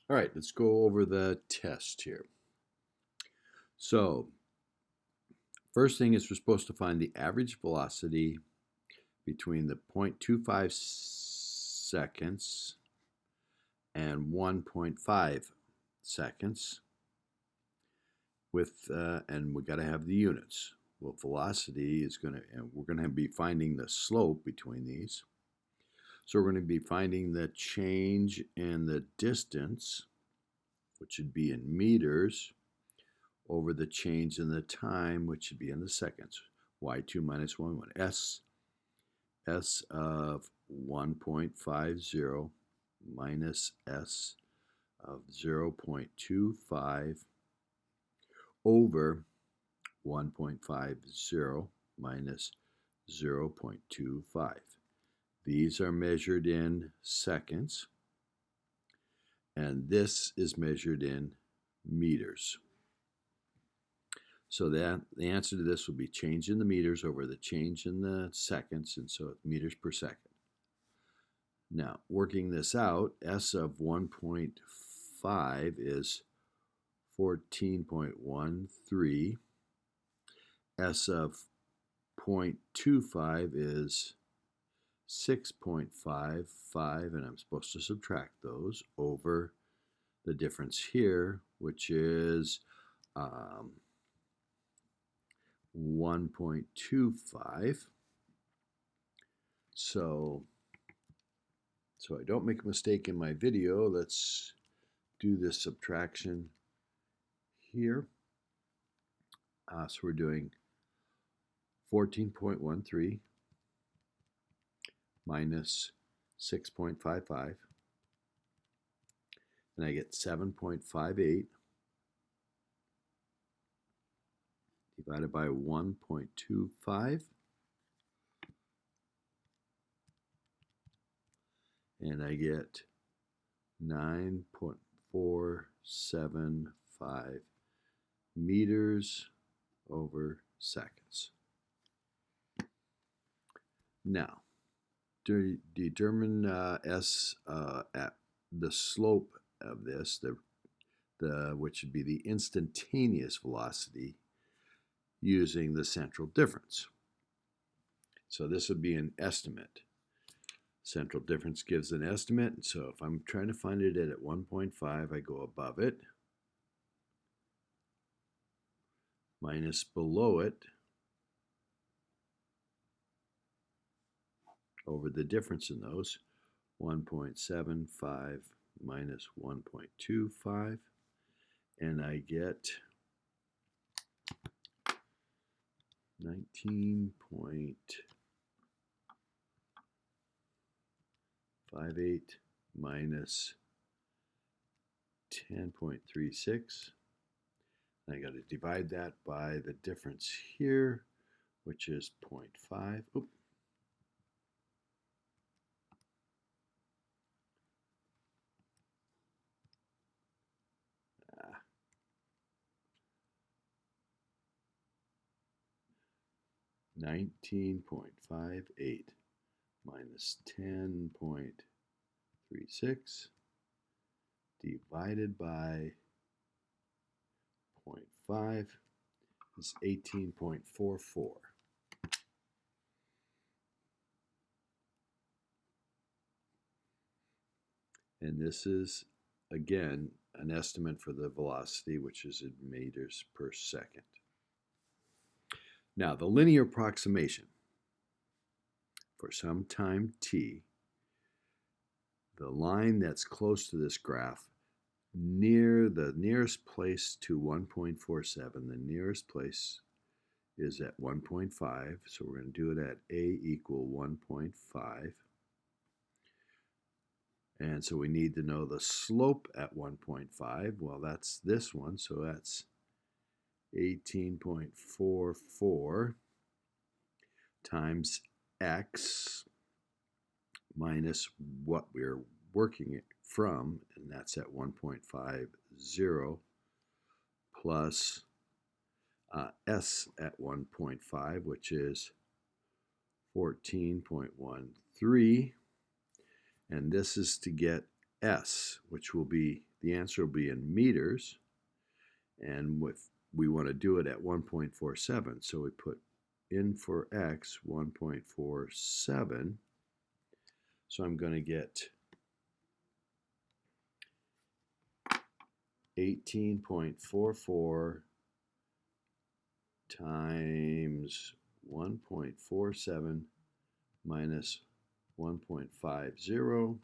All right, let's go over the test here. So, first thing is we're supposed to find the average velocity between the 0.25 seconds and 1.5 seconds and we got to have the units. Well, velocity is going to, and we're going to be finding the slope between these. So we're going to be finding the change in the distance, which should be in meters, over the change in the time, which should be in the seconds. Y2 minus y1. S of 1.50 minus S of 0.25 over 1.50 minus 0.25. These are measured in seconds, and this is measured in meters. So the answer to this will be change in the meters over the change in the seconds, and so meters per second. Now, working this out, S of 1.5 is 14.13. S of 0.25 is 6.55, and I'm supposed to subtract those over the difference here, which is 1.25. So I don't make a mistake in my video, let's do this subtraction here. So we're doing 14.13 minus 6.55, and I get 7.58 divided by 1.25, and I get 9.475 meters over seconds. Now, determine S at the slope of this, which would be the instantaneous velocity, using the central difference. So this would be an estimate. Central difference gives an estimate, so if I'm trying to find it at 1.5, I go above it, minus below it, over the difference in those, 1.75 minus 1.25, and I get 19.58 minus 10.36. I got to divide that by the difference here, which is 0.5. Oop. 19.58 minus 10.36 divided by 0.5 is 18.44. And this is, again, an estimate for the velocity, which is in meters per second. Now, the linear approximation. For some time t, the line that's close to this graph, near the nearest place to 1.47, the nearest place is at 1.5, so we're going to do it at a equal 1.5. And so we need to know the slope at 1.5. Well, that's this one, so that's 18.44 times x minus what we're working it from, and that's at 1.50, plus s at 1.5, which is 14.13, and this is to get s, which will be the answer will be in meters, and we want to do it at 1.47, so we put in for x 1.47. So I'm going to get 18.44 times 1.47 minus 1.50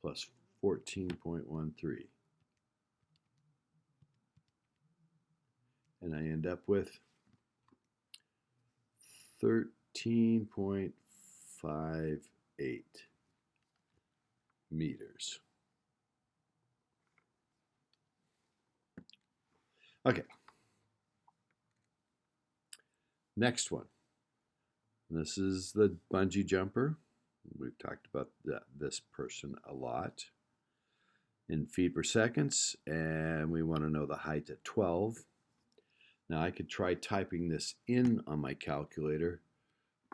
plus 14.13. And I end up with 13.58 meters. Okay. Next one. This is the bungee jumper. We've talked about this person a lot. In feet per seconds, and we want to know the height at 12. Now I could try typing this in on my calculator,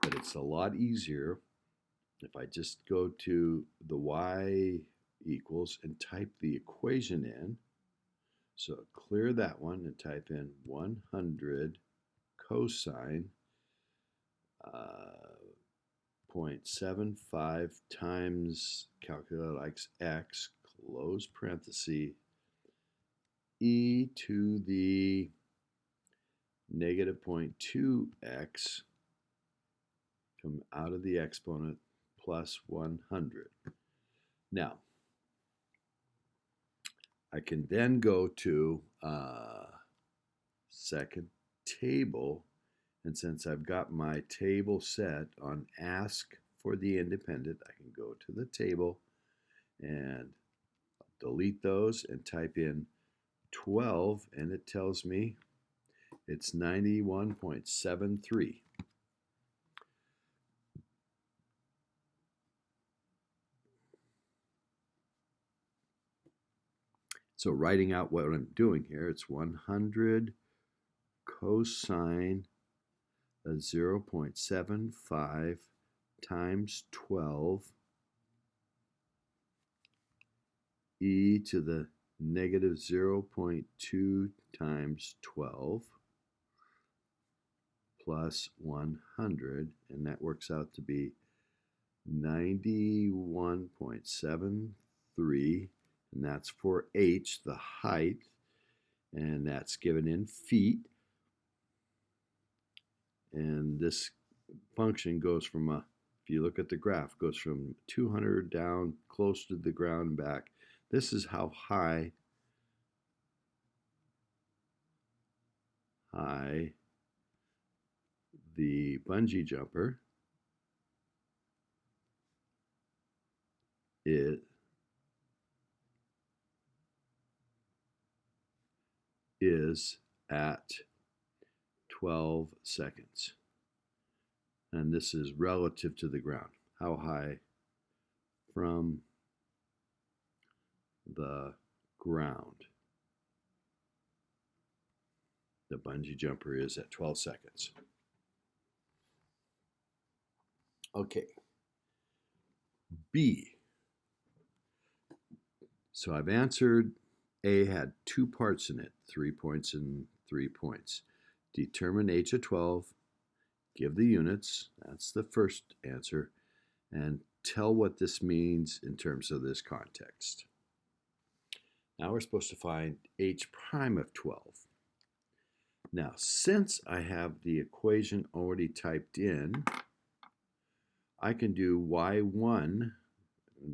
but it's a lot easier if I just go to the y equals and type the equation in. So clear that one and type in 100 cosine 0.75 times, calculate like x, close parenthesis, e to the negative 0.2x, come out of the exponent, plus 100. Now, I can then go to second table, and since I've got my table set on ask for the independent, I can go to the table and delete those and type in 12, and it tells me it's 91.73. So writing out what I'm doing here, it's 100 cosine of 0.75 times 12 e to the negative 0.2 times 12 plus 100, and that works out to be 91.73, and that's for h, the height, and that's given in feet. And this function goes from if you look at the graph, goes from 200 down close to the ground and back. This is how high the bungee jumper is at 12 seconds. And this is relative to the ground. How high from the ground the bungee jumper is at 12 seconds. Okay. B. So I've answered A, had 2 parts in it, 3 points and 3 points. Determine h at 12, give the units, that's the first answer, and tell what this means in terms of this context. Now we're supposed to find h prime of 12. Now, since I have the equation already typed in, I can do y1.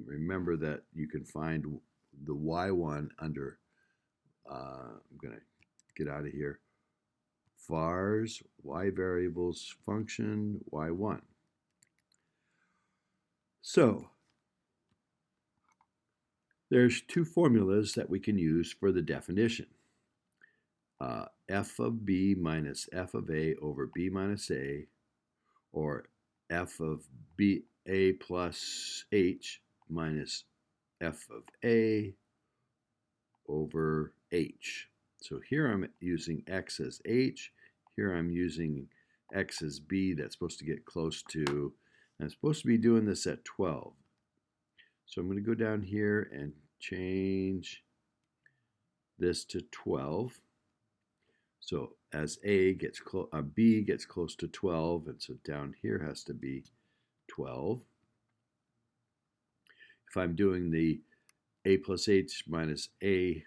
Remember that you can find the y1 under, I'm going to get out of here, vars, y variables function, y1. So, there's 2 formulas that we can use for the definition. F of b minus f of a over b minus a, or f of b a plus h minus f of a over h. So here I'm using x as h. Here I'm using x as b. That's supposed to get close to, I'm supposed to be doing this at 12. So I'm going to go down here and change this to 12. So as B gets close to 12, and so down here has to be 12. If I'm doing the A plus H minus A,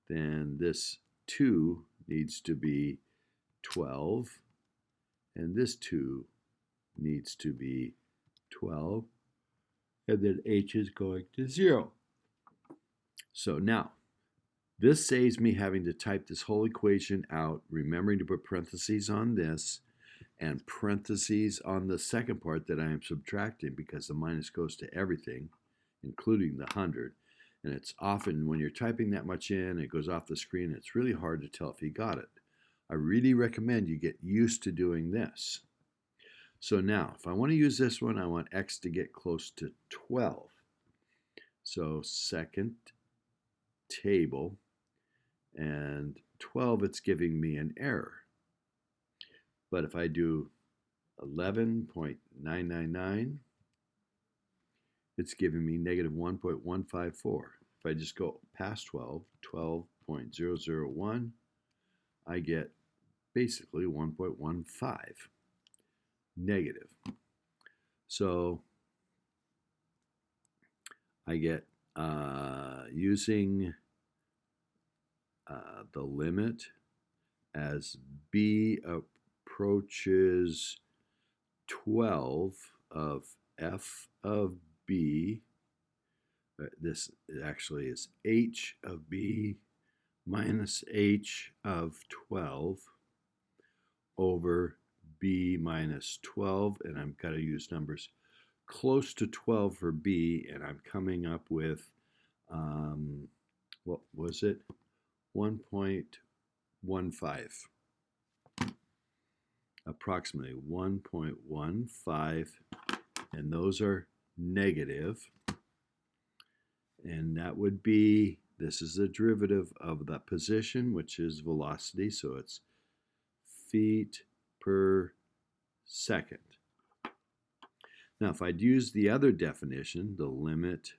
then this 2 needs to be 12, and this 2 needs to be 12, and then H is going to 0. So now, this saves me having to type this whole equation out, remembering to put parentheses on this, and parentheses on the second part that I am subtracting, because the minus goes to everything, including the 100. And it's often, when you're typing that much in, it goes off the screen, it's really hard to tell if you got it. I really recommend you get used to doing this. So now, if I want to use this one, I want x to get close to 12. So second table, and 12, it's giving me an error. But if I do 11.999, it's giving me negative 1.154. If I just go past 12, 12.001, I get basically 1.15 negative. So I get using the limit as B approaches 12 of f of B. This actually is h of B minus h of 12 over B minus 12, and I'm got to use numbers close to 12 for B, and I'm coming up with, what was it? 1.15. Approximately 1.15, and those are negative. And that would be, this is the derivative of the position, which is velocity, so it's feet per second. Now, if I'd use the other definition, the limit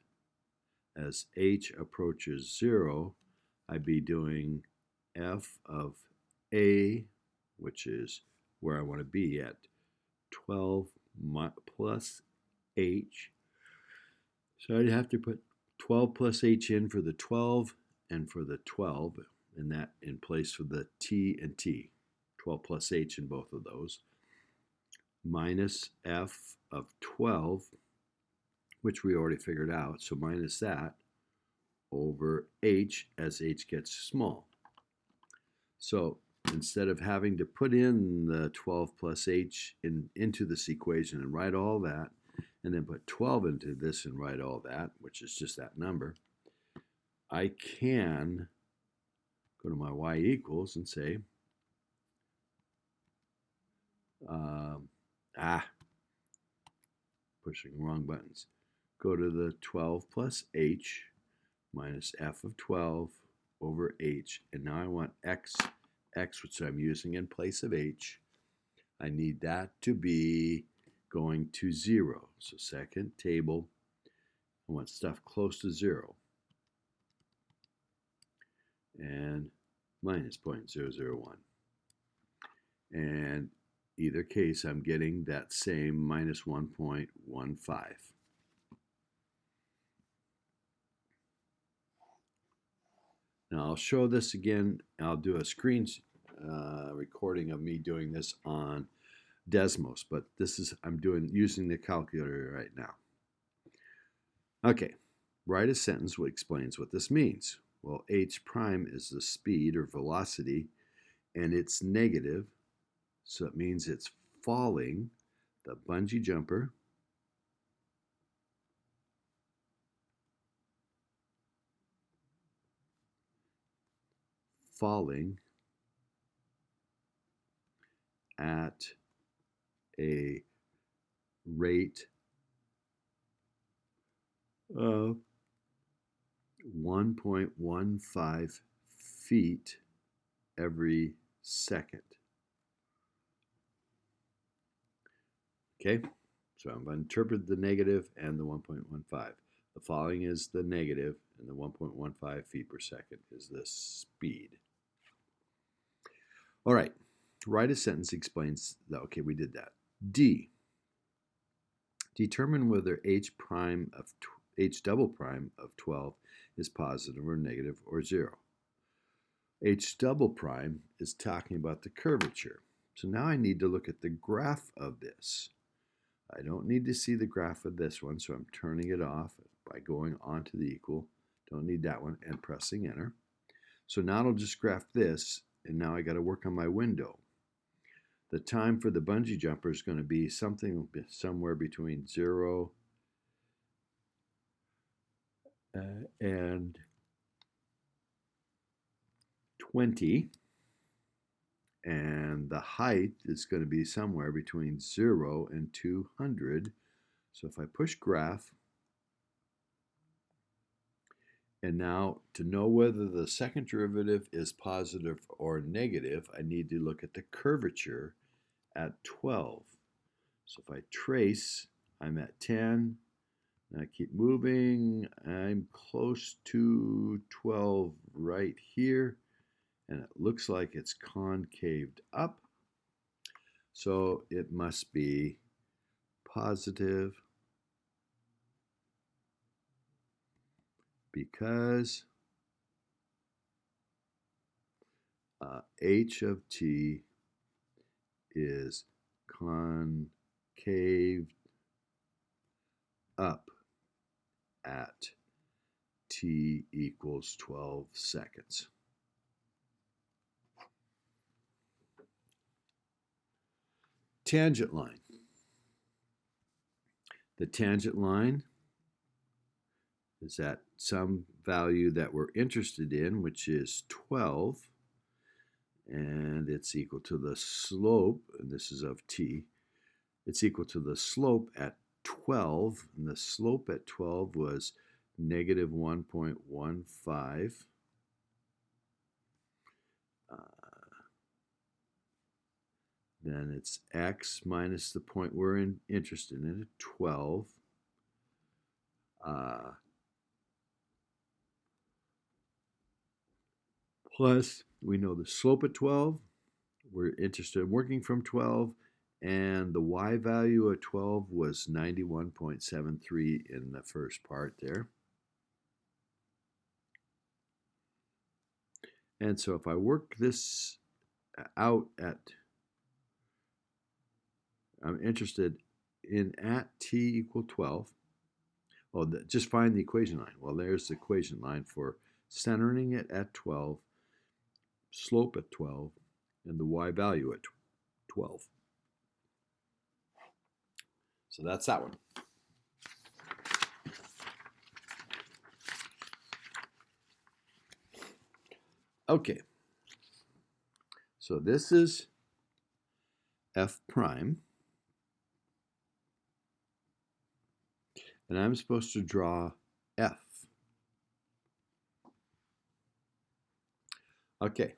as h approaches 0, I'd be doing f of A, which is where I want to be at 12 plus h. So I'd have to put 12 plus h in for the 12 and for the 12, and that in place for the t and t. 12 plus h in both of those, minus f of 12, which we already figured out, so minus that, over h as h gets small. So instead of having to put in the 12 plus h into this equation and write all that, and then put 12 into this and write all that, which is just that number, I can go to my y equals and say, pushing the wrong buttons. Go to the 12 plus h minus f of 12 over h, and now I want x, which I'm using in place of h. I need that to be going to 0. So second table, I want stuff close to 0. And minus 0.001. And either case, I'm getting that same minus 1.15. Now I'll show this again. I'll do a screen recording of me doing this on Desmos, but this is using the calculator right now. Okay, write a sentence which explains what this means. Well, h prime is the speed or velocity, and it's negative, so it means it's falling. The bungee jumper falling at a rate of 1.15 feet every second. Okay, so I'm going to interpret the negative and the 1.15. The following is the negative, and the 1.15 feet per second is the speed. All right, write a sentence explains that. Okay, we did that. D. Determine whether h double prime of 12 is positive or negative or 0. H double prime is talking about the curvature. So now I need to look at the graph of this. I don't need to see the graph of this one, so I'm turning it off by going on to the equal. Don't need that one, and pressing enter. So now it'll just graph this, and now I got to work on my window. The time for the bungee jumper is going to be somewhere between 0 and 20. And the height is going to be somewhere between 0 and 200. So if I push graph, and now to know whether the second derivative is positive or negative, I need to look at the curvature at 12. So if I trace, I'm at 10, and I keep moving, I'm close to 12 right here, and it looks like it's concaved up. So it must be positive because h of t is concaved up at t equals 12 seconds. Tangent line. The tangent line is at some value that we're interested in, which is 12, and it's equal to the slope, and this is of t, it's equal to the slope at 12, and the slope at 12 was negative 1.15. Then it's x minus the point we're interested in at 12. Plus, we know the slope at 12. We're interested in working from 12. And the y value at 12 was 91.73 in the first part there. And so if I work this out at, I'm interested in at t equal 12. Well, just find the equation line. Well, there's the equation line for centering it at 12, slope at 12, and the y value at 12. So that's that one. Okay. So this is f prime. And I'm supposed to draw f. Okay.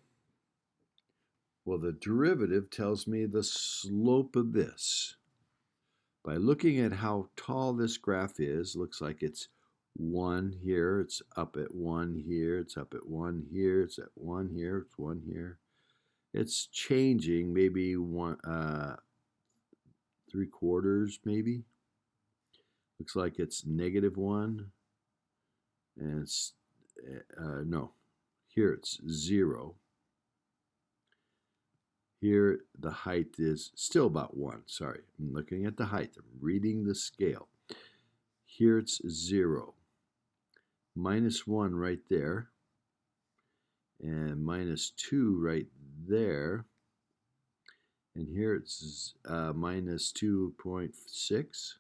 Well, the derivative tells me the slope of this. By looking at how tall this graph is, looks like it's 1 here, it's up at 1 here, it's up at 1 here, it's at 1 here, it's 1 here. It's changing, maybe 3/4 maybe. Looks like it's -1, and it's, no, here it's 0. Here the height is still about 1, sorry, I'm looking at the height, I'm reading the scale. Here it's 0, -1 right there, and -2 right there, and here it's -2.6,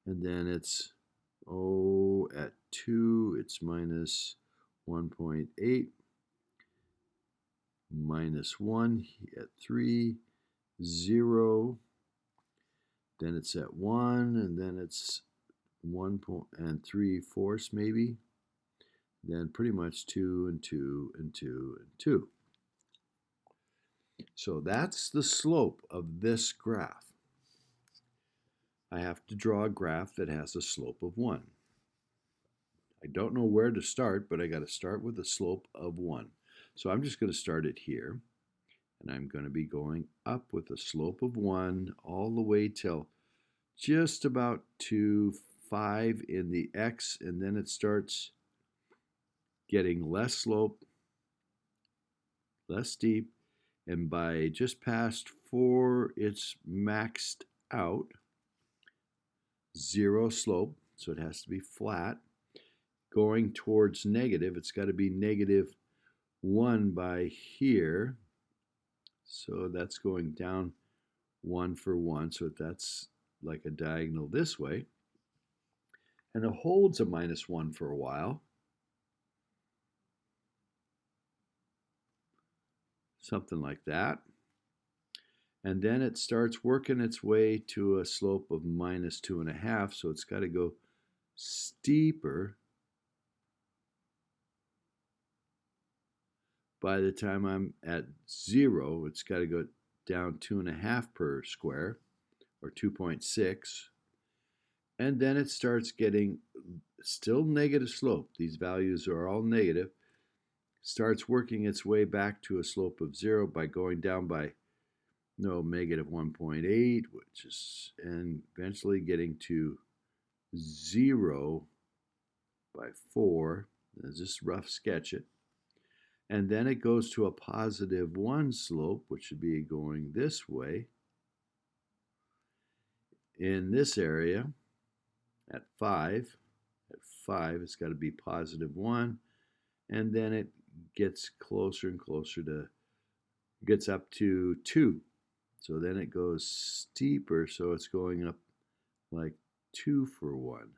and then it's, at 2 it's -1.8, -1 at 3, 0, then it's at 1, and then it's 1 and 3/4 maybe, then pretty much 2 and 2 and 2 and 2. So that's the slope of this graph. I have to draw a graph that has a slope of 1. I don't know where to start, but I got to start with a slope of 1. So I'm just going to start it here, and I'm going to be going up with a slope of 1 all the way till just about to 5 in the x, and then it starts getting less slope, less steep, and by just past 4, it's maxed out. 0 slope, so it has to be flat. Going towards negative, it's got to be -1 by here. So that's going down 1 for 1. So that's like a diagonal this way. And it holds a -1 for a while. Something like that. And then it starts working its way to a slope of -2.5. So it's got to go steeper by the time I'm at 0. It's got to go down 2.5 per square, or 2.6. And then it starts getting still negative slope. These values are all negative. Starts working its way back to a slope of 0 by going down by -1.8, which is, and eventually getting to 0 by 4. Let's just rough sketch it. And then it goes to a +1 slope, which should be going this way. In this area, at 5, it's got to be +1. And then it gets closer and closer to, gets up to 2. So then it goes steeper, so it's going up like 2 for 1.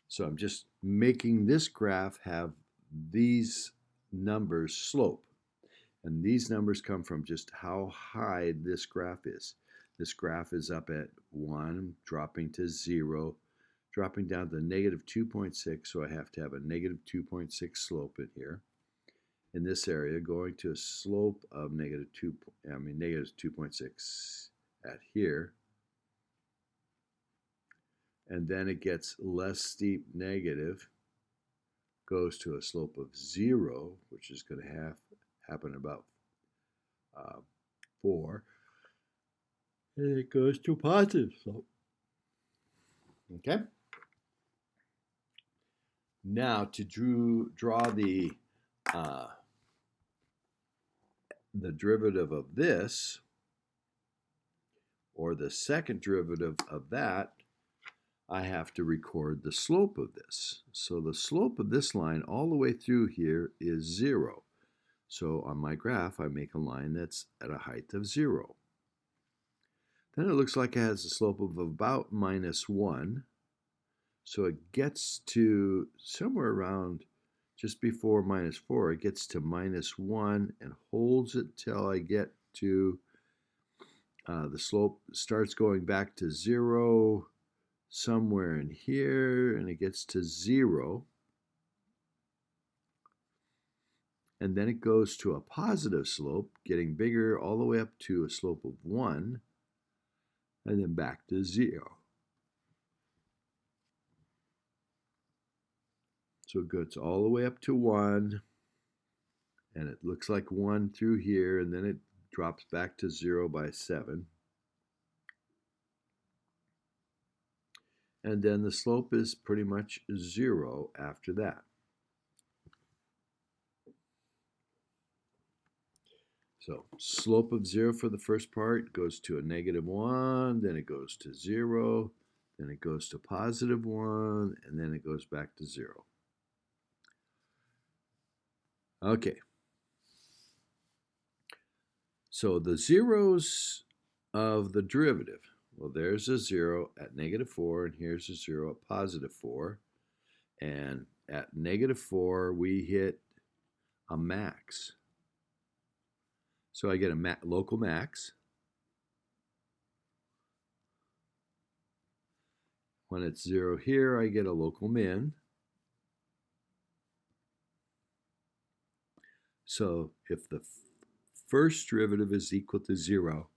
So I'm just making this graph have these numbers slope. And these numbers come from just how high this graph is. This graph is up at 1, dropping to 0, dropping down to -2.6, so I have to have a -2.6 slope in here. In this area, going to a slope of -2.6 at here. And then it gets less steep negative, goes to a slope of 0, which is going to happen about 4, and it goes to positive slope. Okay? Now to draw the derivative of this, or the second derivative of that, I have to record the slope of this. So the slope of this line all the way through here is 0. So on my graph, I make a line that's at a height of 0. Then it looks like it has a slope of about -1. So it gets to somewhere around just before -4. It gets to -1 and holds it till I get to the slope starts going back to 0 somewhere in here, and it gets to 0. And then it goes to a positive slope, getting bigger all the way up to a slope of 1, and then back to 0. So it goes all the way up to 1, and it looks like 1 through here, and then it drops back to 0 by 7. And then the slope is pretty much 0 after that. So slope of 0 for the first part goes to a -1, then it goes to 0, then it goes to +1, and then it goes back to 0. Okay. So the zeros of the derivative. Well, there's a 0 at -4, and here's a 0 at +4. And at -4, we hit a max. So I get a local max. When it's 0 here, I get a local min. So if the first derivative is equal to 0,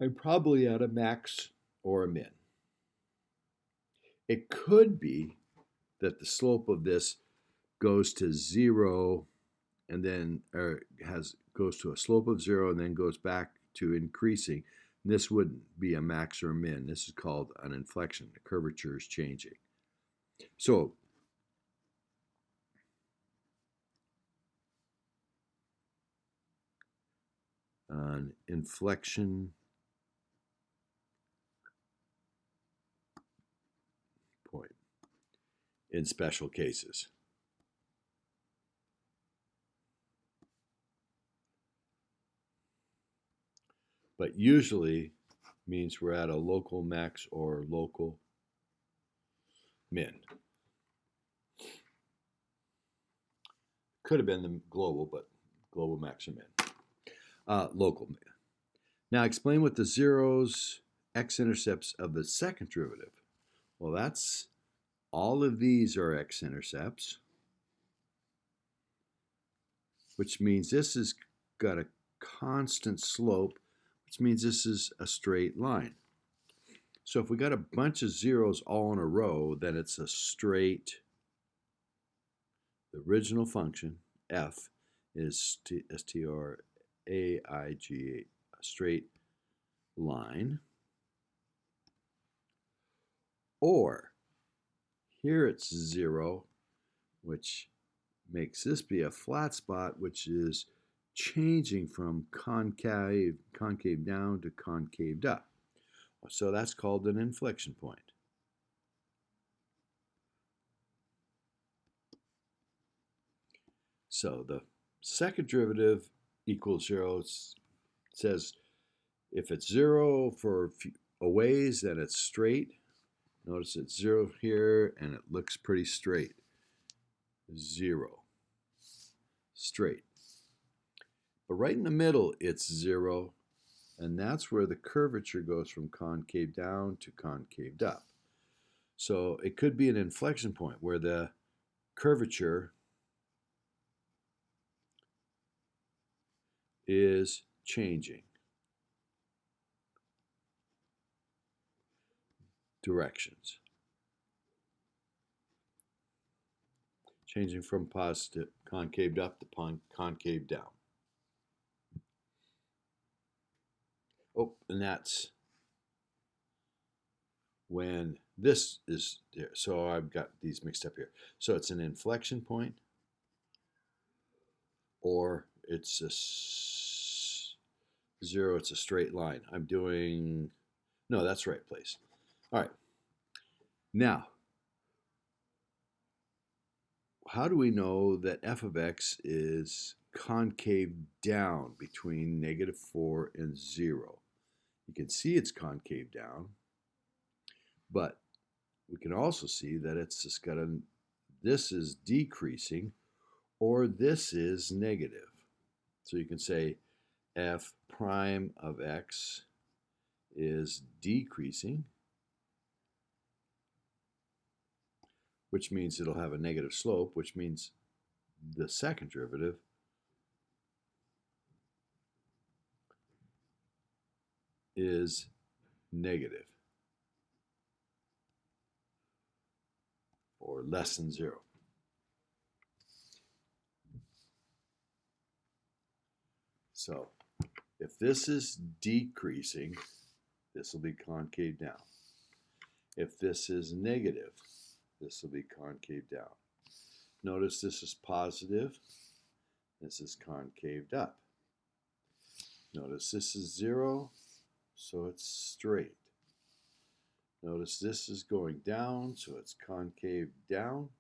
I'm probably at a max or a min. It could be that the slope of this goes to 0 and then goes to a slope of 0 and then goes back to increasing. This wouldn't be a max or a min. This is called an inflection. The curvature is changing. So an inflection point in special cases. But usually means we're at a local max or local min. Could have been the global, but global max or min. Local min. Now explain what the zeros, x-intercepts of the second derivative. Well, that's all of these are x-intercepts, which means this has got a constant slope, which means this is a straight line. So if we got a bunch of zeros all in a row, then it's a straight, the original function, f, is straight, a straight line. Or here it's 0, which makes this be a flat spot, which is changing from concave down to concaved up. So that's called an inflection point. So the second derivative equals 0. It says if it's 0 for a ways, then it's straight. Notice it's 0 here, and it looks pretty straight. 0. Straight. But right in the middle, it's 0, and that's where the curvature goes from concave down to concaved up. So it could be an inflection point where the curvature is changing directions. Changing from positive concaved up to concave down. Oh, and that's when this is there. So I've got these mixed up here. So it's an inflection point, or it's a 0, it's a straight line. I'm doing, no, that's right place. All right. Now, how do we know that f of x is concave down between -4 and 0? You can see it's concave down, but we can also see that it's just got a, this is decreasing or this is negative. So you can say f prime of x is decreasing, which means it'll have a negative slope, which means the second derivative is negative or less than 0. So if this is decreasing, this will be concave down. If this is negative, this will be concave down. Notice this is positive, this is concaved up. Notice this is 0, so it's straight. Notice this is going down, so it's concave down,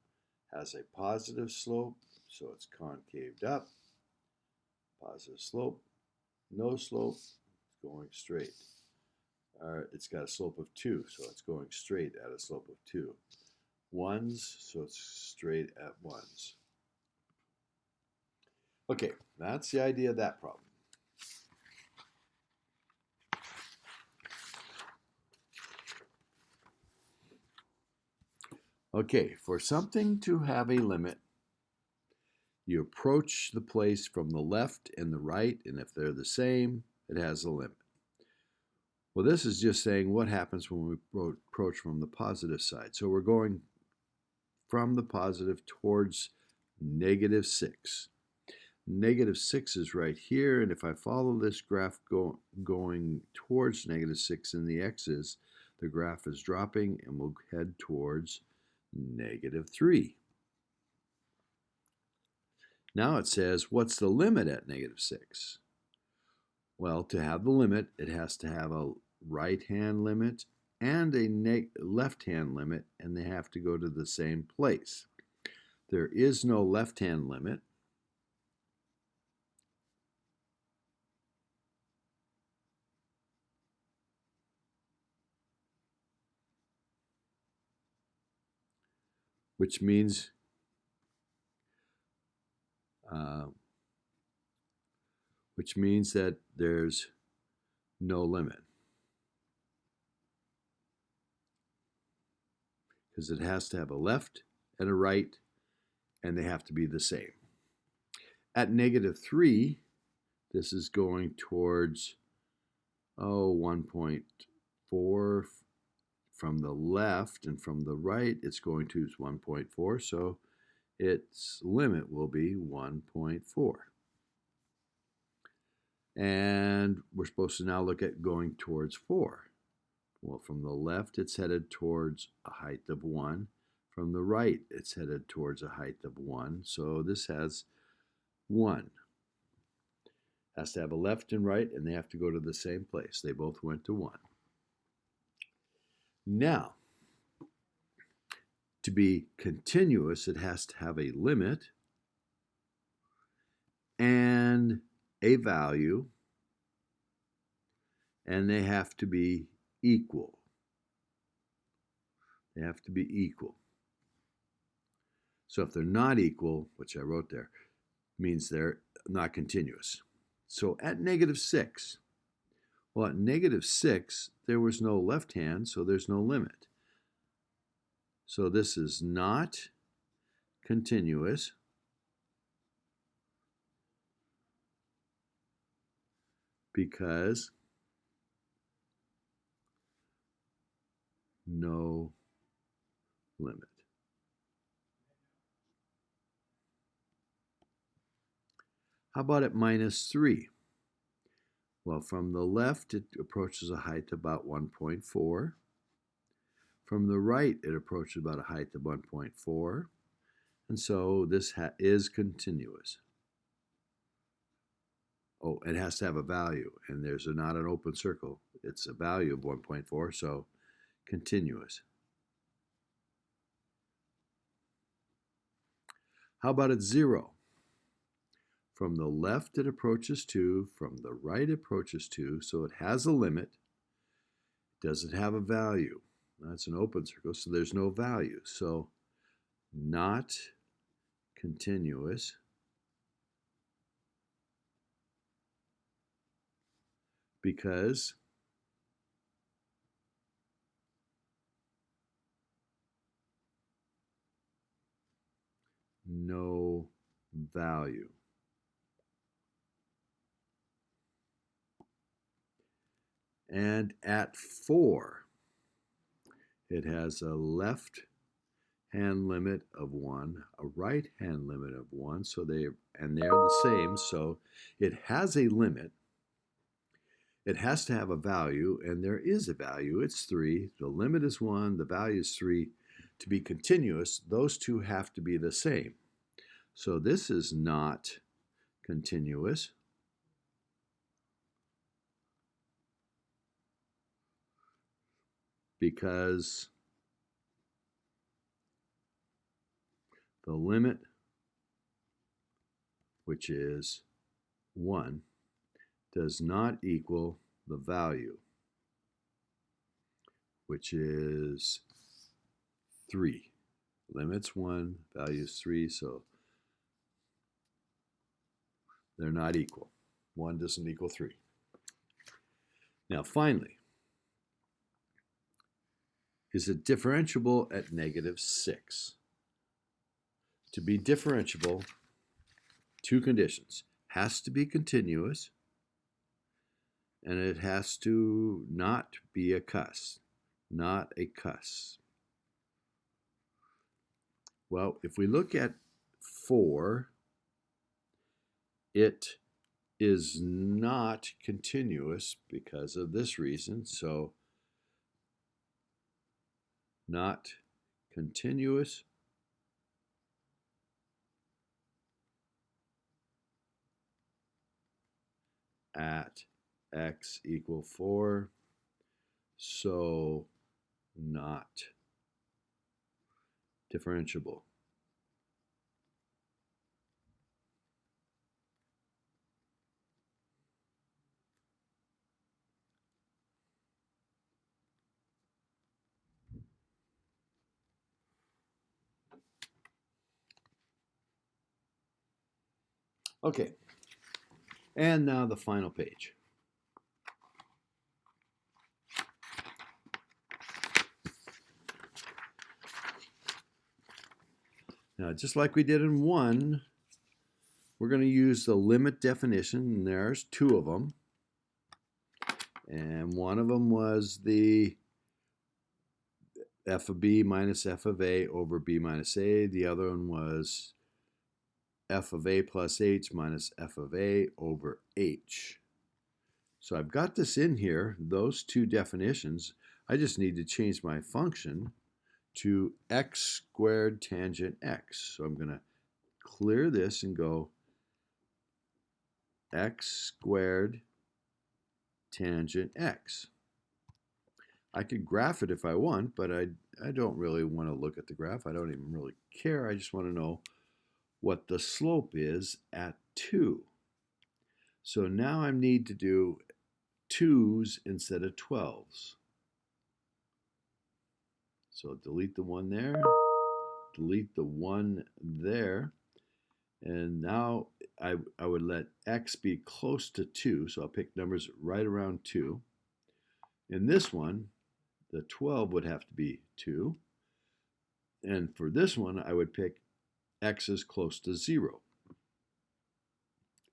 has a positive slope, so it's concaved up. Positive slope, no slope, it's going straight. It's got a slope of 2, so it's going straight at a slope of 2. 1s, so it's straight at 1s. Okay, that's the idea of that problem. Okay, for something to have a limit, You approach the place from the left and the right, and if they're the same, it has a limit. Well, this is just saying what happens when we approach from the positive side. So we're going from the positive towards -6. -6 is right here, and if I follow this graph going towards -6 in the x's, the graph is dropping and we'll head towards -3. Now it says, what's the limit at -6? Well, to have the limit, it has to have a right-hand limit and a left-hand limit, and they have to go to the same place. There is no left-hand limit. Which means that there's no limit, because it has to have a left and a right, and they have to be the same. At -3, this is going towards 1.4 from the left, and from the right it's going to 1.4, so its limit will be 1.4. And we're supposed to now look at going towards 4. Well, from the left it's headed towards a height of 1. From the right it's headed towards a height of 1. So this has 1. Has to have a left and right, and they have to go to the same place. They both went to 1. Now, to be continuous, it has to have a limit and a value, and they have to be equal. They have to be equal. So if they're not equal, which I wrote there, means they're not continuous. So at -6, well, at -6, there was no left hand, so there's no limit. So this is not continuous because no limit. How about at -3? Well, from the left, it approaches a height about 1.4. From the right, it approaches about a height of 1.4. And so this is continuous. Oh, it has to have a value, and there's not an open circle. It's a value of 1.4, so continuous. How about at 0? From the left, it approaches 2. From the right, it approaches 2. So it has a limit. Does it have a value? That's an open circle, so there's no value. So not continuous because no value. And at 4, it has a left hand limit of 1, a right hand limit of 1, so they're the same, so it has a limit. It has to have a value, and there is a value. It's 3. The limit is 1, the value is 3. To be continuous, those two have to be the same. So this is not continuous. Because the limit, which is 1, does not equal the value, which is 3. Limit's 1, value is 3, so they're not equal. 1 doesn't equal 3. Now finally, is it differentiable at -6? To be differentiable, two conditions. Has to be continuous, and it has to not be a cuss. Not a cuss. Well, if we look at 4, it is not continuous because of this reason. So, not continuous. At x equal 4, so not differentiable. Okay, and now the final page. Now, just like we did in 1, we're going to use the limit definition, and there's 2 of them. And one of them was the f of b minus f of a over b minus a. The other one was f of a plus h minus f of a over h. So I've got this in here, those 2 definitions. I just need to change my function to x squared tangent x. So I'm going to clear this and go x squared tangent x. I could graph it if I want, but I don't really want to look at the graph. I don't even really care. I just want to know what the slope is at 2. So now I need to do 2's instead of 12's. So delete the 1 there, delete the 1 there, and now I would let x be close to 2, so I'll pick numbers right around 2. In this one, the 12 would have to be 2, and for this one, I would pick x is close to 0.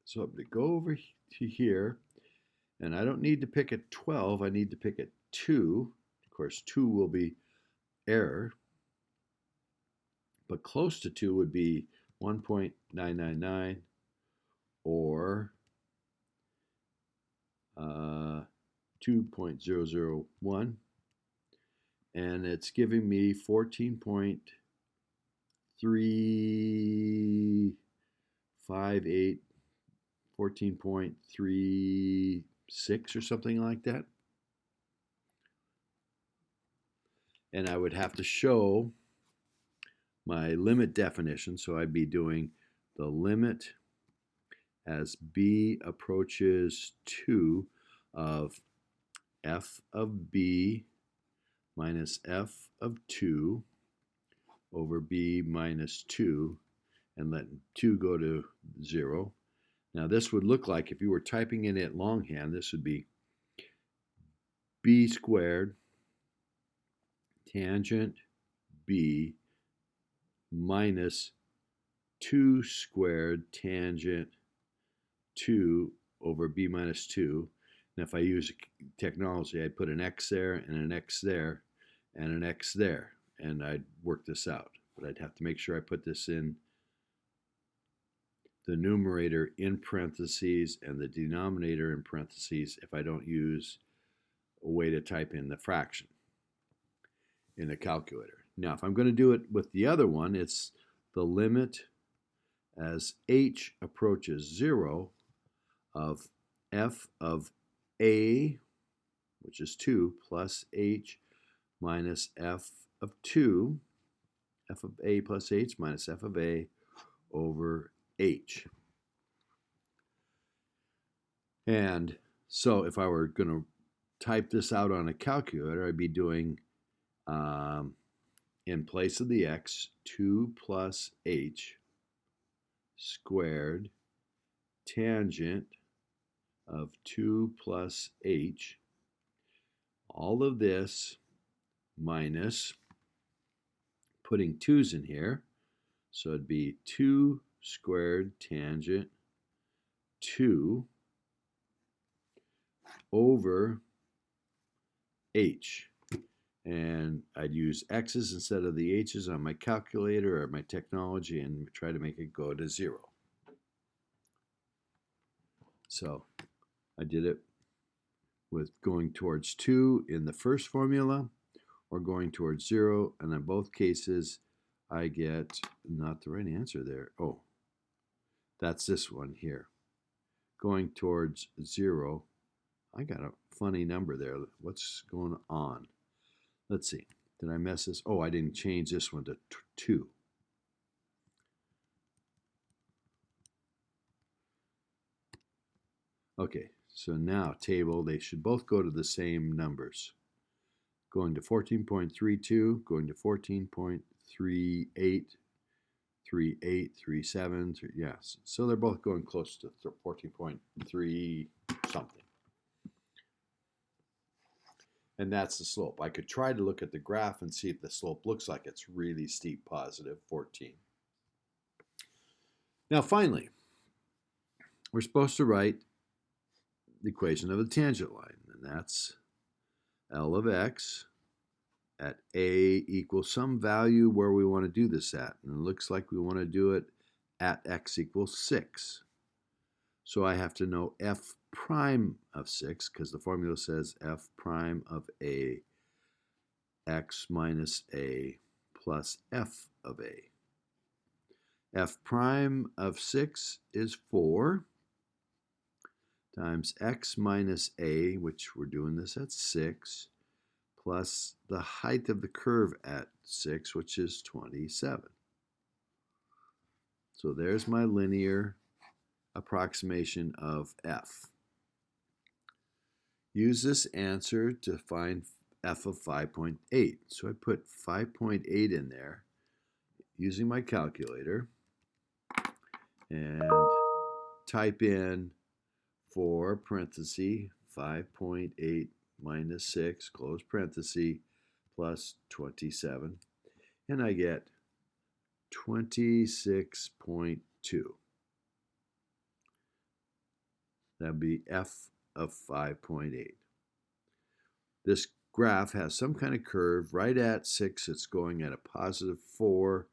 So I'm going to go over to here, and I don't need to pick at 12, I need to pick at 2. Of course, 2 will be error, but close to 2 would be 1.999 or 2.001, and it's giving me 14.358, 14.36 or something like that. And I would have to show my limit definition, so I'd be doing the limit as b approaches 2 of f of b minus f of 2 over b minus 2, and let 2 go to 0. Now this would look like, if you were typing in it longhand, this would be b squared tangent b minus 2 squared tangent 2 over b minus 2. And if I use technology, I'd put an x there and an x there and an x there, and I'd work this out. But I'd have to make sure I put this in the numerator in parentheses and the denominator in parentheses if I don't use a way to type in the fraction in a calculator. Now, if I'm going to do it with the other one, it's the limit as h approaches 0 of f of a, which is 2, plus h minus f of 2, f of a plus h minus f of a over h. And so if I were going to type this out on a calculator, I'd be doing, in place of the x, 2 plus h squared tangent of 2 plus h, all of this minus putting 2's in here, so it'd be 2 squared tangent 2 over h. And I'd use x's instead of the h's on my calculator or my technology and try to make it go to 0. So I did it with going towards 2 in the first formula or going towards 0, and in both cases I get not the right answer there. Oh, that's this one here. Going towards 0, I got a funny number there. What's going on? Let's see. Did I mess this? Oh, I didn't change this one to 2. Okay, so now table, they should both go to the same numbers. Going to 14.32, going to 14.38, 38, 37, yes. So they're both going close to 14.3 something. And that's the slope. I could try to look at the graph and see if the slope looks like it's really steep, positive 14. Now finally, we're supposed to write the equation of the tangent line, and that's L of x at a equals some value where we want to do this at. And it looks like we want to do it at x equals 6. So I have to know f prime of 6, because the formula says f prime of a, x minus a plus f of a. F prime of 6 is 4 times x minus a, which we're doing this at 6, plus the height of the curve at 6, which is 27. So there's my linear approximation of f. Use this answer to find f of 5.8. So I put 5.8 in there using my calculator and type in 4 parenthesis 5.8 minus 6 close parenthesis plus 27, and I get 26.2. That'd be f of 5.8. This graph has some kind of curve. Right at 6, it's going at a positive 4,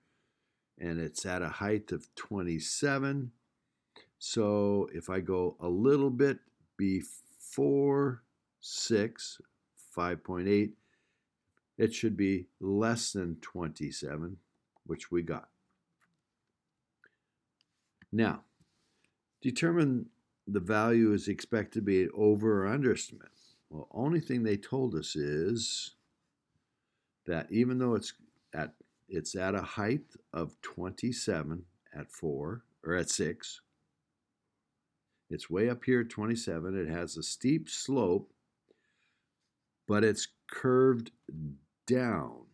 and it's at a height of 27. So if I go a little bit before 6, 5.8, it should be less than 27, which we got. Now, determine the value is expected to be an over or underestimate. Well, only thing they told us is that even though it's at a height of 27 at 4 or at 6, it's way up here at 27. It has a steep slope, but it's curved down,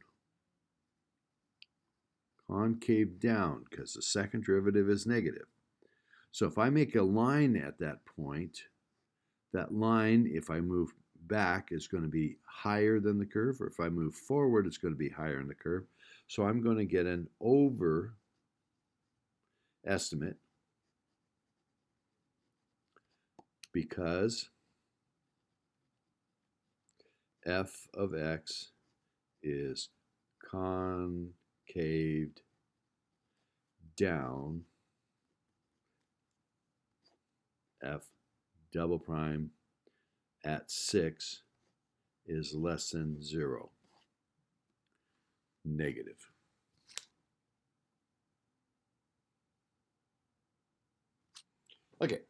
concave down, because the second derivative is negative. So if I make a line at that point, that line, if I move back, is going to be higher than the curve, or if I move forward, it's going to be higher in the curve. So I'm going to get an over estimate because f of x is concaved down, f double prime at 6 is less than 0, negative. Okay.